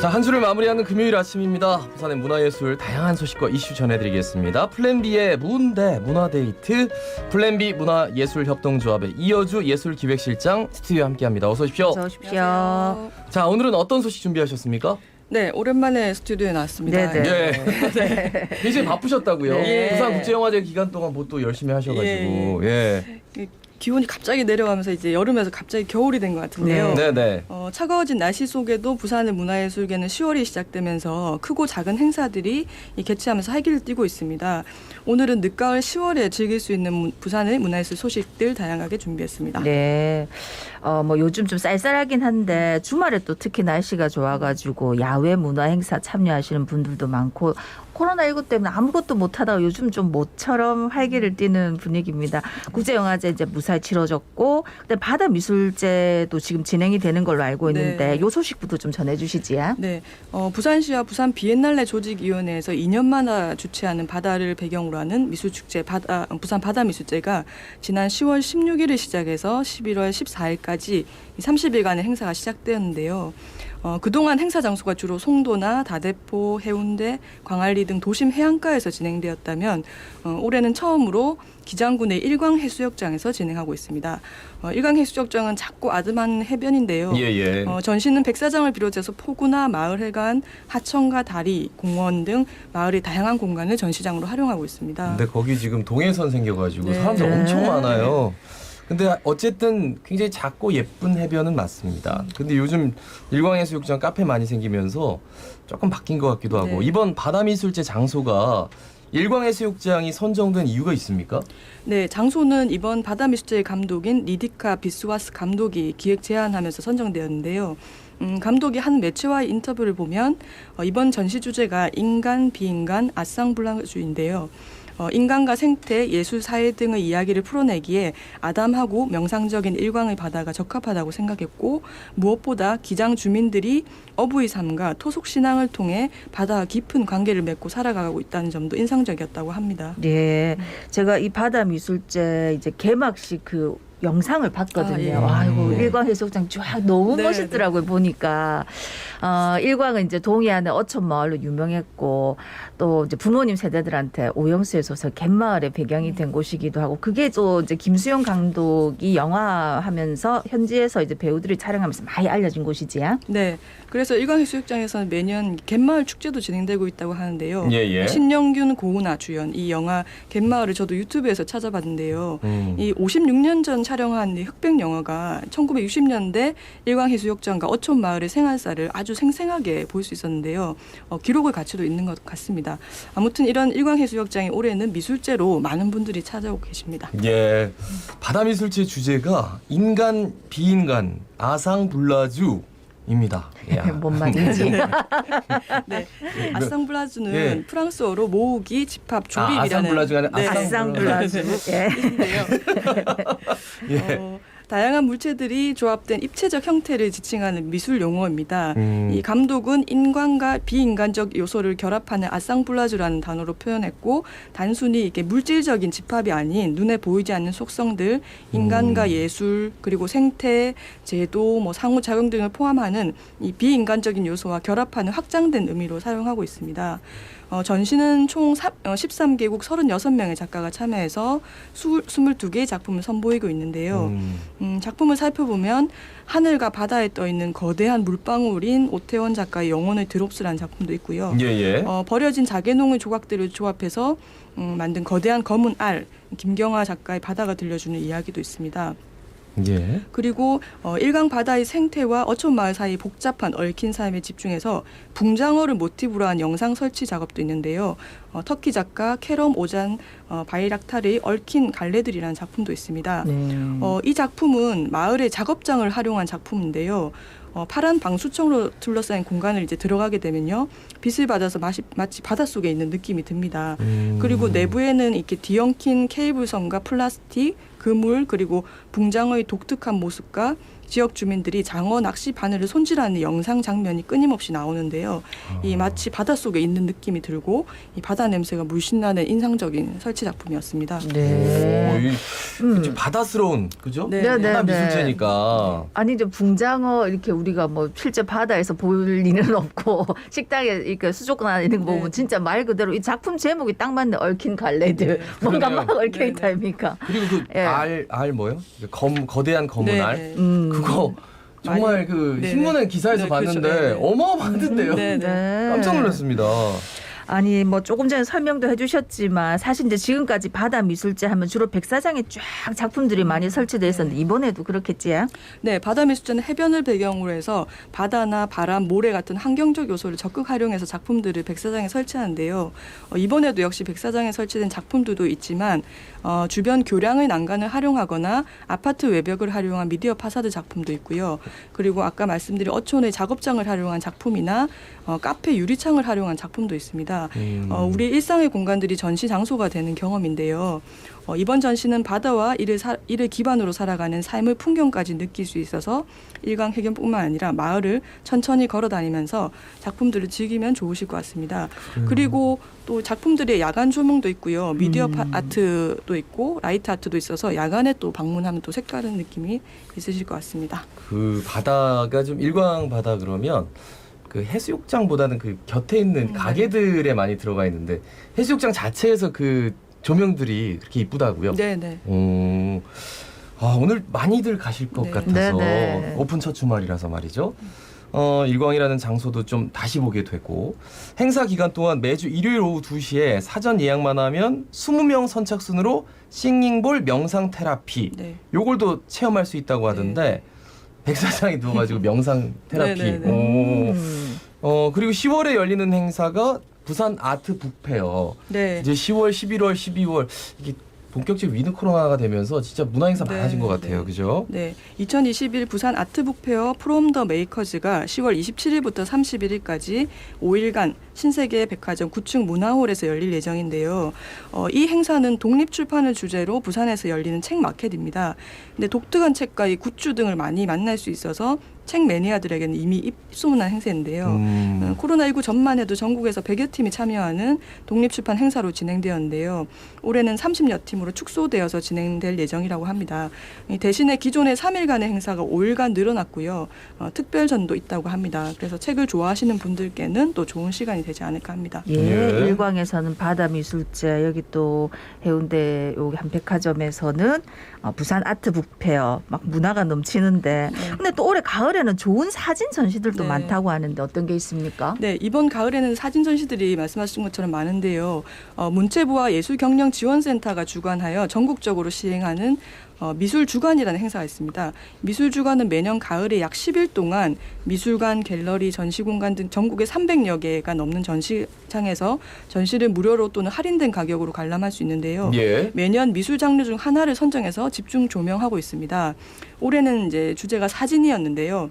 자, 한 주를 마무리하는 금요일 아침입니다. 부산의 문화예술 다양한 소식과 이슈 전해드리겠습니다. 플랜B의 문대 문화데이트, 플랜B 문화예술협동조합의 이여주 예술기획실장 스튜디오에 함께합니다. 어서 오십시오. 어서 오십시오. 안녕하세요. 자, 오늘은 어떤 소식 준비하셨습니까? 네, 오랜만에 스튜디오에 나왔습니다. 네네. 예. 굉장히 바쁘셨다고요. 네. 부산국제영화제 기간 동안 뭐 또 열심히 하셔가지고. 예. 기온이 갑자기 내려가면서 이제 여름에서 갑자기 겨울이 된 것 같은데요. 네네. 차가워진 날씨 속에도 부산의 문화예술계는 10월이 시작되면서 크고 작은 행사들이 개최하면서 활기를 띠고 있습니다. 오늘은 늦가을 10월에 즐길 수 있는 부산의 문화예술 소식들 다양하게 준비했습니다. 네. 뭐 요즘 좀 쌀쌀하긴 한데 주말에 또 특히 날씨가 좋아가지고 야외 문화 행사 참여하시는 분들도 많고 코로나19 때문에 아무것도 못하다가 요즘 좀 모처럼 활기를 띠는 분위기입니다. 국제영화제 이제 무사히 치러졌고, 근데 바다미술제도 지금 진행이 되는 걸로 알고 있는데 네. 요 소식부터 좀 전해주시지요. 네, 부산시와 부산 비엔날레 조직위원회에서 2년마다 주최하는 바다를 배경으로 하는 미술축제 부산 바다미술제가 지난 10월 16일을 시작해서 11월 14일까지 30일간의 행사가 시작되었는데요. 그동안 행사 장소가 주로 송도나 다대포, 해운대, 광안리 등 도심 해안가에서 진행되었다면 올해는 처음으로 기장군의 일광해수욕장에서 진행하고 있습니다. 일광해수욕장은 작고 아담한 해변인데요. 예. 전시는 백사장을 비롯해서 포구나 마을회관, 하천과 다리, 공원 등 마을의 다양한 공간을 전시장으로 활용하고 있습니다. 근데 거기 지금 동해선 생겨가지고 네. 사람들 엄청 많아요. 근데 어쨌든 굉장히 작고 예쁜 해변은 맞습니다. 근데 요즘 일광해수욕장 카페 많이 생기면서 조금 바뀐 것 같기도 하고, 네. 이번 바다미술제 장소가 일광해수욕장이 선정된 이유가 있습니까? 네, 장소는 이번 바다미술제의 감독인 리디카 비스와스 감독이 기획 제안하면서 선정되었는데요. 감독이 한 매체와의 인터뷰를 보면 이번 전시 주제가 인간, 비인간, 아상블라주인데요. 인간과 생태, 예술, 사회 등의 이야기를 풀어내기에 아담하고 명상적인 일광의 바다가 적합하다고 생각했고, 무엇보다 기장 주민들이 어부의 삶과 토속 신앙을 통해 바다와 깊은 관계를 맺고 살아가고 있다는 점도 인상적이었다고 합니다. 네, 제가 이 바다미술제 이제 개막식 그 영상을 봤거든요. 예. 아이고, 일광해수욕장 쫙 너무 네, 멋있더라고요, 보니까. 일광은 이제 동해안의 어촌마을로 유명했고, 또 이제 부모님 세대들한테 오영수의 소설 갯마을의 배경이 된 곳이기도 하고, 그게 또 이제 김수영 감독이 영화하면서 현지에서 이제 배우들이 촬영하면서 많이 알려진 곳이지요. 네, 그래서 일광해수욕장에서는 매년 갯마을 축제도 진행되고 있다고 하는데요. 예. 신영균, 고은아 주연 이 영화 갯마을을 저도 유튜브에서 찾아봤는데요. 이 56년 전 촬영한 이 흑백 영화가 1960년대 일광해수욕장과 어촌마을의 생활사를 아주 생생하게 볼 수 있었는데요. 기록의 가치도 있는 것 같습니다. 아무튼 이런 일광해수욕장이 올해는 미술제로 많은 분들이 찾아오고 계십니다. 예. 바다미술제 주제가 인간, 비인간, 아상블라주입니다. 뭔 말인지. 네, 아상블라주는 예. 프랑스어로 모으기, 집합, 조립이라는 아상블라주가 아니라 아상블라주. 예. 뜻인데요. 예. 다양한 물체들이 조합된 입체적 형태를 지칭하는 미술 용어입니다. 이 감독은 인간과 비인간적 요소를 결합하는 아상블라주라는 단어로 표현했고, 단순히 이게 물질적인 집합이 아닌 눈에 보이지 않는 속성들, 인간과 예술, 그리고 생태, 제도, 상호작용 등을 포함하는 이 비인간적인 요소와 결합하는 확장된 의미로 사용하고 있습니다. 전시는 총 13개국 36명의 작가가 참여해서 22개의 작품을 선보이고 있는데요. 작품을 살펴보면 하늘과 바다에 떠있는 거대한 물방울인 오태원 작가의 영혼을 드롭스라는 작품도 있고요. 예. 버려진 자개농의 조각들을 조합해서 만든 거대한 검은 알, 김경화 작가의 바다가 들려주는 이야기도 있습니다. 예. 그리고 일강 바다의 생태와 어촌 마을 사이 복잡한 얽힌 삶에 집중해서 붕장어를 모티브로 한 영상 설치 작업도 있는데요. 터키 작가 캐럼 오잔 바이락탈의 얽힌 갈래들이라는 작품도 있습니다. 이 작품은 마을의 작업장을 활용한 작품인데요. 파란 방수청으로 둘러싸인 공간을 이제 들어가게 되면요, 빛을 받아서 마치 바닷속에 있는 느낌이 듭니다. 그리고 내부에는 이렇게 뒤엉킨 케이블선과 플라스틱, 그물, 그리고 붕장어의 독특한 모습과 지역 주민들이 장어 낚시 바늘을 손질하는 영상 장면이 끊임없이 나오는데요. 이 마치 바닷속에 있는 느낌이 들고 이 바다 냄새가 물씬 나는 인상적인 설치 작품이었습니다. 네. 좀 바다스러운 그죠? 네. 네, 네, 바다 네. 미술제니까. 아니 이제 붕장어 이렇게 우리가 뭐 실제 바다에서 볼 리는 없고 식당에 이렇게 수족관 안에 있는 거 보면 네. 진짜 말 그대로 이 작품 제목이 딱 맞네. 얽힌 갈래들. 네. 뭔가 그러네요. 막 얽혀 네, 있다 아닙니까? 그리고 그 예. 알 뭐요? 거대한 검은 네, 알. 네. 그거 정말 많이- 그 네, 신문에 네. 기사에서 네, 봤는데 그렇죠. 네, 네. 어마어마하던데요. 네, 네. 깜짝 놀랐습니다. 아니 뭐 조금 전에 설명도 해주셨지만 사실 이제 지금까지 바다 미술제 하면 주로 백사장에 쫙 작품들이 많이 설치돼 있었는데 이번에도 그렇겠지? 네, 바다 미술제는 해변을 배경으로 해서 바다나 바람, 모래 같은 환경적 요소를 적극 활용해서 작품들을 백사장에 설치하는데요. 이번에도 역시 백사장에 설치된 작품들도 있지만 주변 교량의 난간을 활용하거나 아파트 외벽을 활용한 미디어 파사드 작품도 있고요. 그리고 아까 말씀드린 어촌의 작업장을 활용한 작품이나 카페 유리창을 활용한 작품도 있습니다. 우리 일상의 공간들이 전시 장소가 되는 경험인데요. 이번 전시는 바다와 이를 기반으로 살아가는 삶의 풍경까지 느낄 수 있어서 일강 해변뿐만 아니라 마을을 천천히 걸어 다니면서 작품들을 즐기면 좋으실 것 같습니다. 그리고 또 작품들의 야간 조명도 있고요. 미디어 아트도 있고 라이트 아트도 있어서 야간에 또 방문하면 또 색다른 느낌이 있으실 것 같습니다. 그 바다가 좀 일광 바다 그러면 그 해수욕장보다는 그 곁에 있는 가게들에 많이 들어가 있는데 해수욕장 자체에서 그 조명들이 그렇게 이쁘다고요? 네, 네. 오늘 많이들 가실 것 네. 같아서 네, 네. 오픈 첫 주말이라서 말이죠. 일광이라는 장소도 좀 다시 보게 되고 행사 기간 동안 매주 일요일 오후 2시에 사전 예약만 하면 20명 선착순으로 싱잉볼 명상 테라피 네. 요걸 또 체험할 수 있다고 하던데 백사장에 누워가지고 명상 테라피. 네, 네, 네. 그리고 10월에 열리는 행사가 부산 아트 북페어. 네. 이제 10월, 11월, 12월 이게 본격적 위드 코로나가 되면서 진짜 문화 행사 네, 많아진 것 같아요. 네. 그죠? 네, 2021 부산 아트북페어 프롬 더 메이커즈가 10월 27일부터 31일까지 5일간 신세계 백화점 9층 문화홀에서 열릴 예정인데요. 이 행사는 독립출판을 주제로 부산에서 열리는 책 마켓입니다. 근데 독특한 책과 이 굿즈 등을 많이 만날 수 있어서 책 매니아들에게는 이미 입소문난 행사인데요. 코로나19 전만 해도 전국에서 100여 팀이 참여하는 독립출판 행사로 진행되었는데요. 올해는 30여 팀으로 축소되어서 진행될 예정이라고 합니다. 대신에 기존의 3일간의 행사가 5일간 늘어났고요. 특별전도 있다고 합니다. 그래서 책을 좋아하시는 분들께는 또 좋은 시간이 되지 않을까 합니다. 예, 예. 일광에서는 바다 미술제, 여기 또 해운대 여기 한 백화점에서는 부산 아트 북페어 막 문화가 넘치는데 근데 또 올해 가을에는 좋은 사진 전시들도 네. 많다고 하는데 어떤 게 있습니까? 네, 이번 가을에는 사진 전시들이 말씀하신 것처럼 많은데요. 문체부와 예술경영지원센터가 주관하여 전국적으로 시행하는 미술 주간이라는 행사가 있습니다. 미술 주간은 매년 가을에 약 10일 동안 미술관, 갤러리, 전시공간 등 전국의 300여 개가 넘는 전시장에서 전시를 무료로 또는 할인된 가격으로 관람할 수 있는데요. 예. 매년 미술 장르 중 하나를 선정해서 집중 조명하고 있습니다. 올해는 이제 주제가 사진이었는데요.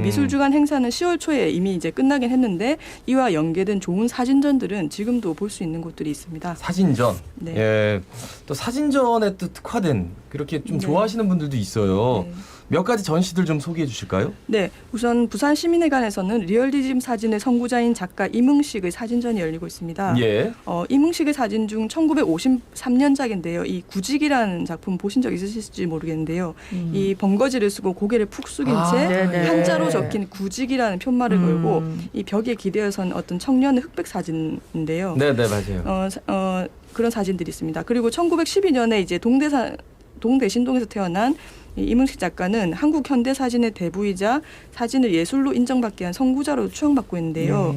미술 주간 행사는 10월 초에 이미 이제 끝나긴 했는데 이와 연계된 좋은 사진전들은 지금도 볼 수 있는 곳들이 있습니다. 사진전. 네. 예. 또 사진전에 또 특화된 그렇게 좀 네. 좋아하시는 분들도 있어요. 네. 몇 가지 전시들 좀 소개해 주실까요? 네, 우선 부산시민회관에서는 리얼리즘 사진의 선구자인 작가 이문식의 사진전이 열리고 있습니다. 예. 이문식의 사진 중 1953년작인데요. 이 구직이라는 작품 보신 적 있으실지 모르겠는데요. 이 번거지를 쓰고 고개를 푹 숙인 채 네네. 한자로 적힌 구직이라는 편말을 걸고 이 벽에 기대어 선 어떤 청년의 흑백 사진인데요. 네, 네, 맞아요. 그런 사진들이 있습니다. 그리고 1912년에 이제 동대신동에서 태어난 이 이문식 작가는 한국 현대 사진의 대부이자 사진을 예술로 인정받게 한 선구자로 추앙받고 있는데요.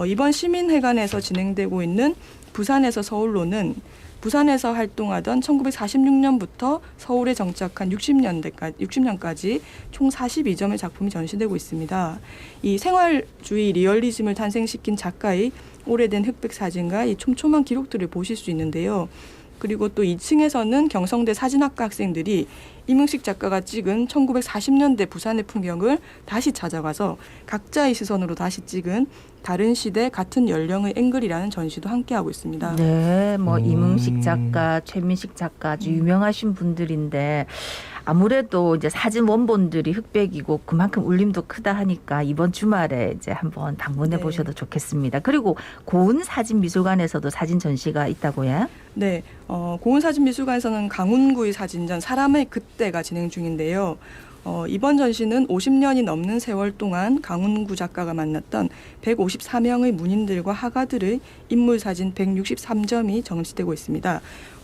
이번 시민회관에서 진행되고 있는 부산에서 서울로는 부산에서 활동하던 1946년부터 서울에 정착한 60년까지 총 42점의 작품이 전시되고 있습니다. 이 생활주의 리얼리즘을 탄생시킨 작가의 오래된 흑백 사진과 이 촘촘한 기록들을 보실 수 있는데요. 그리고 또 2층에서는 경성대 사진학과 학생들이 이문식 작가가 찍은 1940년대 부산의 풍경을 다시 찾아가서 각자의 시선으로 다시 찍은 다른 시대 같은 연령의 앵글이라는 전시도 함께하고 있습니다. 네, 뭐 이문식 작가, 최민식 작가 아주 유명하신 분들인데 아무래도 이제 사진 원본들이 흑백이고 그만큼 울림도 크다 하니까 이번 주말에 이제 한번 방문해 네. 보셔도 좋겠습니다. 그리고 고은사진미술관에서도 사진 전시가 있다고요? 네, 고은사진미술관에서는 강운구의 사진전 사람의 그때가 진행 중인데요. 이번 전시는 50년이 넘는 세월 동안 강운구 작가가 만났던 154명의 문인들과 화가들의 인물사진 163점이 전시되고 있습니다.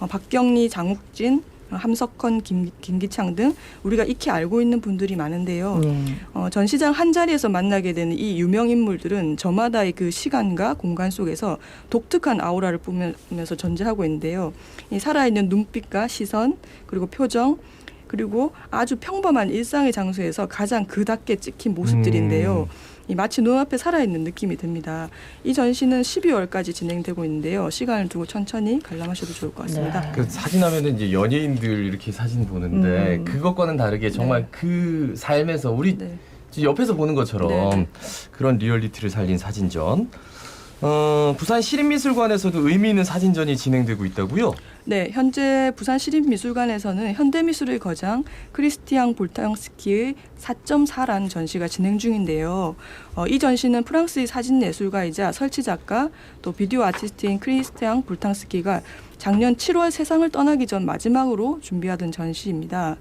박경리, 장욱진, 함석헌, 김기창 등 우리가 익히 알고 있는 분들이 많은데요. 전시장 한 자리에서 만나게 되는 이 유명 인물들은 저마다의 그 시간과 공간 속에서 독특한 아우라를 뿜으면서 존재하고 있는데요. 이 살아있는 눈빛과 시선 그리고 표정 그리고 아주 평범한 일상의 장소에서 가장 그답게 찍힌 모습들인데요. 이 마치 눈앞에 살아있는 느낌이 듭니다. 이 전시는 12월까지 진행되고 있는데요. 시간을 두고 천천히 관람하셔도 좋을 것 같습니다. 네. 그 사진하면은 이제 연예인들 이렇게 사진 보는데 그것과는 다르게 정말 네. 그 삶에서 우리 네. 옆에서 보는 것처럼 네. 그런 리얼리티를 살린 사진전. 부산 시립미술관에서도 의미 있는 사진전이 진행되고 있다고요? 네, 현재 부산시립미술관에서는 현대미술의 거장 크리스티앙 볼탕스키의 4.4라는 전시가 진행 중인데요. 이 전시는 프랑스의 사진예술가이자 설치작가 또 비디오 아티스트인 크리스티앙 볼탕스키가 작년 7월 세상을 떠나기 전 마지막으로 준비하던 전시입니다.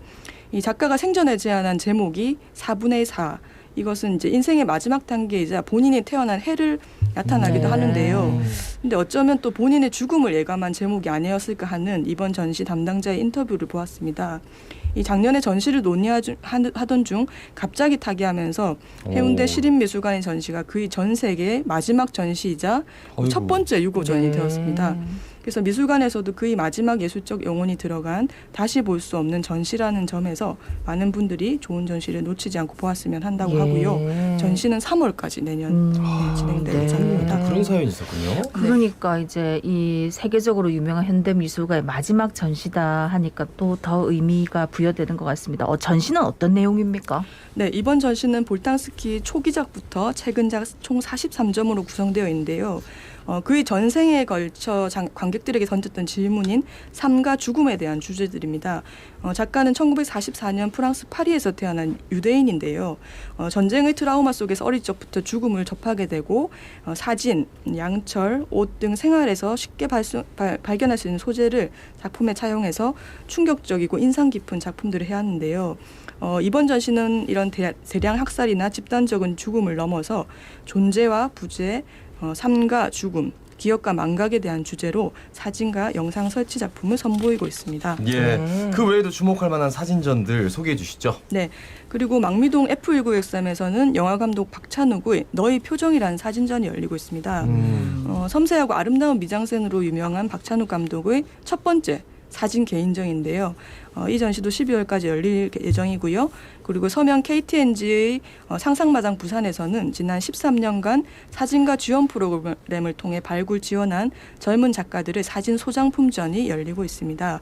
이 작가가 생전에 제안한 제목이 4분의 4. 이것은 이제 인생의 마지막 단계이자 본인이 태어난 해를 나타나기도 하는데요. 근데 어쩌면 또 본인의 죽음을 예감한 제목이 아니었을까 하는 이번 전시 담당자의 인터뷰를 보았습니다. 이 작년에 전시를 논의하던 중 갑자기 타계하면서 해운대 시립미술관의 전시가 그의 전 세계의 마지막 전시이자 첫 번째 유고전이 되었습니다. 그래서 미술관에서도 그의 마지막 예술적 영혼이 들어간 다시 볼 수 없는 전시라는 점에서 많은 분들이 좋은 전시를 놓치지 않고 보았으면 한다고 하고요. 전시는 3월까지 내년 진행될 네. 예정입니다. 그런 사연이 있었군요. 그러니까 이제 이 세계적으로 유명한 현대미술가의 마지막 전시다 하니까 또 더 의미가 부여되는 것 같습니다. 전시는 어떤 내용입니까? 네, 이번 전시는 볼탕스키 초기작부터 최근작 총 43점으로 구성되어 있는데요. 그의 전생에 걸쳐 관객들에게 던졌던 질문인 삶과 죽음에 대한 주제들입니다. 작가는 1944년 프랑스 파리에서 태어난 유대인인데요. 전쟁의 트라우마 속에서 어릴 적부터 죽음을 접하게 되고 사진, 양철, 옷 등 생활에서 쉽게 발견할 수 있는 소재를 작품에 차용해서 충격적이고 인상 깊은 작품들을 해왔는데요. 이번 전시는 이런 대량 학살이나 집단적인 죽음을 넘어서 존재와 부재, 삶과 죽음, 기억과 망각에 대한 주제로 사진과 영상 설치 작품을 선보이고 있습니다. 예. 그 외에도 주목할 만한 사진전들 소개해 주시죠. 네. 그리고 망미동 F1963에서는 영화감독 박찬욱의 너의 표정이라는 사진전이 열리고 있습니다. 섬세하고 아름다운 미장센으로 유명한 박찬욱 감독의 첫 번째 사진 개인전인데요. 이 전시도 12월까지 열릴 예정이고요. 그리고 서면 KTNG의 상상마당 부산에서는 지난 13년간 사진가 지원 프로그램을 통해 발굴 지원한 젊은 작가들의 사진 소장품전이 열리고 있습니다.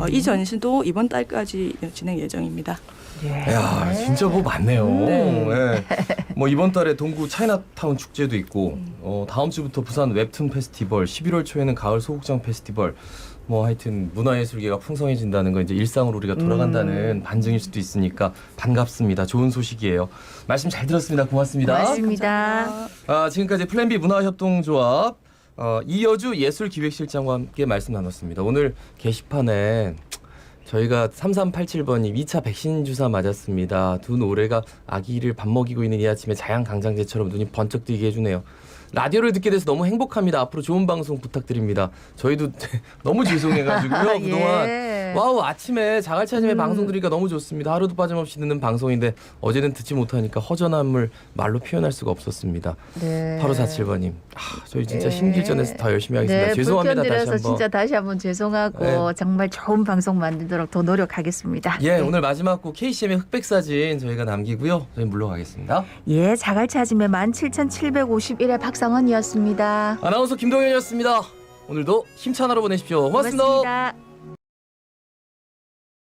이 전시도 이번 달까지 진행 예정입니다. 야, 진짜 뭐 많네요. 네. 네. 뭐 이번 달에 동구 차이나타운 축제도 있고, 다음 주부터 부산 웹툰 페스티벌, 11월 초에는 가을 소극장 페스티벌. 뭐 하여튼 문화예술계가 풍성해진다는 건 이제 일상으로 우리가 돌아간다는 반증일 수도 있으니까 반갑습니다. 좋은 소식이에요. 말씀 잘 들었습니다. 고맙습니다. 고맙습니다. 지금까지 플랜B 문화협동조합 이여주 예술기획실장과 함께 말씀 나눴습니다. 오늘 게시판에 저희가 3387번이 2차 백신 주사 맞았습니다. 두 노래가 아기를 밥 먹이고 있는 이 아침에 자양강장제처럼 눈이 번쩍 뜨게 해주네요. 라디오를 듣게 돼서 너무 행복합니다. 앞으로 좋은 방송 부탁드립니다. 저희도 너무 죄송해가지고요. 그동안 와우 아침에 자갈차짐에 방송 들으니까 너무 좋습니다. 하루도 빠짐없이 듣는 방송인데 어제는 듣지 못하니까 허전함을 말로 표현할 수가 없었습니다. 네. 8547번님 저희 진짜 신길전에서 더 열심히 하겠습니다. 네, 죄송합니다. 다시 불편드려서 한번. 진짜 다시 한번 죄송하고 정말 좋은 방송 만들도록 더 노력하겠습니다. 예, 오늘 마지막 곡 KCM의 흑백사진 저희가 남기고요. 저희 물러가겠습니다. 예, 자갈차짐의 17,751회 박상원이었습니다. 아나운서 김동현이었습니다. 오늘도 힘찬 하루 보내십시오. 고맙습니다. 고맙습니다.